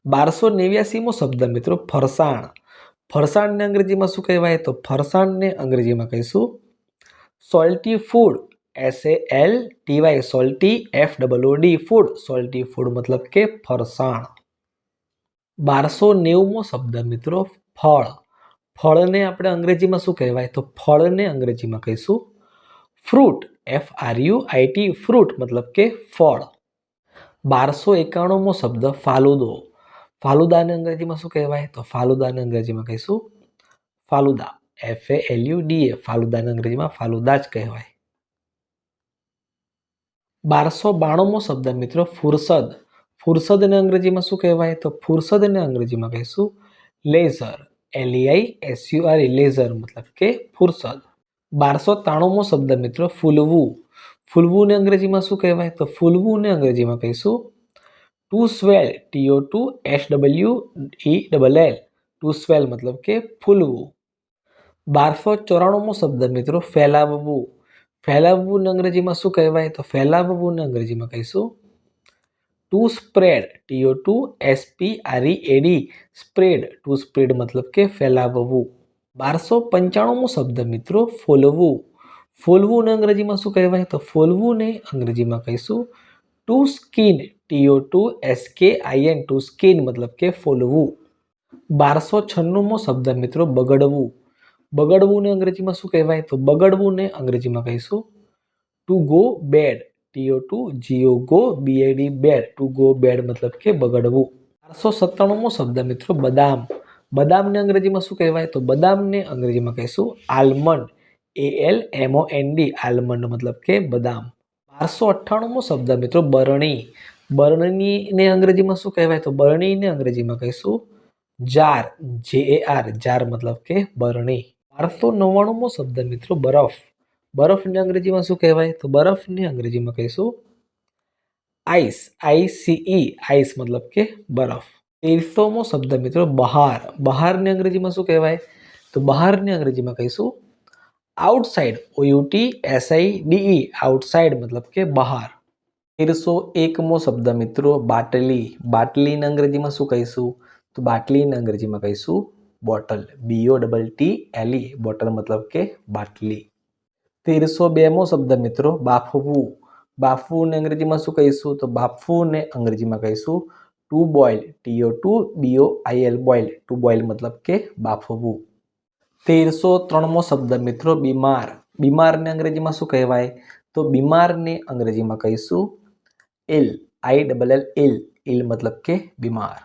1289મો શબ્દ મિત્રો ફરસાણ. ફરસાણને અંગ્રેજીમાં શું કહેવાય? તો ફરસાણને અંગ્રેજીમાં કહીશું salty food. SALTY salty FOOD food. Salty food મતલબ કે ફરસાણ. 1290મો શબ્દ મિત્રો ફળ. ફળને આપણે અંગ્રેજીમાં શું કહેવાય? તો ફળને અંગ્રેજીમાં કહીશું ફ્રૂટ. FRUIT ફ્રૂટ મતલબ કે ફળ. 1291મો શબ્દ ફાલુદો. ફાલુદાને અંગ્રેજીમાં શું કહેવાય? તો ફાલુદાને અંગ્રેજીમાં કહીશું ફાલુદા. FALUDA ફાલુદાને અંગ્રેજીમાં ફાલુદા જ કહેવાય. 1292મો શબ્દ મિત્રો ફુરસદ. ફુરસદને અંગ્રેજીમાં શું કહેવાય? તો ફુરસદને અંગ્રેજીમાં કહીશું લેઝર. LEISURE લેઝર મતલબ કે ફુરસદ. 1293મો શબ્દ મિત્રો ફૂલવું. ફૂલવુંને અંગ્રેજીમાં શું કહેવાય? તો ફૂલવુંને અંગ્રેજીમાં કહીશું ટુ સ્વેલ. TOSWELL ટુ સ્વેલ મતલબ કે ફૂલવું. 1294મો શબ્દ મિત્રો ફેલાવવું. ફેલાવવુંને અંગ્રેજીમાં શું કહેવાય? તો ફેલાવવુંને અંગ્રેજીમાં કહીશું two spread. TOSPREAD spread. Two spread મતલબ કે ફેલાવવું. 1295મો શબ્દ મિત્રો ફોલવું. ફોલવુંને અંગ્રેજીમાં શું કહેવાય? તો ફોલવુંને અંગ્રેજીમાં કહીશું to skin. TOSKIN to skin મતલબ કે ફોલવું. 1296મો શબ્દ મિત્રો બગડવું. બગડવુંને અંગ્રેજીમાં શું કહેવાય? તો બગડવુંને અંગ્રેજીમાં કહીશું to go bad. TOGO BAD bad. To go bad મતલબ કે બગડવું. 1297મો શબ્દ મિત્રો બદામ. બદામને અંગ્રેજીમાં શું કહેવાય? તો બદામને અંગ્રેજીમાં કહીશું આલમંડ. ALMOND આલમંડ મતલબ કે બદામ. 1298મો શબ્દ મિત્રો બરણી. બરણીને અંગ્રેજીમાં શું કહેવાય? તો બરણીને અંગ્રેજીમાં કહીશું જાર. JAR જાર મતલબ કે બરણી. 1299મો શબ્દ મિત્રો બરફ. બરફને અંગ્રેજીમાં શું કહેવાય? તો બરફને અંગ્રેજીમાં કહીશું આઈસ. ICE આઈસ મતલબ કે બરફ. 1300મો શબ્દ મિત્રો બહાર. બહારને અંગ્રેજીમાં શું કહેવાય? તો બહારને અંગ્રેજીમાં કહીશું આઉટસાઇડ. OUTSIDE આઉટસાઇડ મતલબ કે બહાર. 1301મો શબ્દ મિત્રો બાટલી. બાટલીને અંગ્રેજીમાં શું કહીશું? તો બાટલીને અંગ્રેજીમાં કહીશું બોટલ. BOTTLE બોટલ મતલબ કે બાટલી. 1302મો શબ્દ મિત્રો બાફવું. બાફવુંને અંગ્રેજીમાં શું કહીશું? તો બાફવુંને અંગ્રેજીમાં કહીશું to boil. TOBOIL boil. To boil મતલબ કે બાફવું. 1303મો શબ્દ મિત્રો બીમાર. બીમારને અંગ્રેજીમાં શું કહેવાય? તો બીમારને અંગ્રેજીમાં કહીશું ઇલ. ILL ઇલ મતલબ કે બીમાર.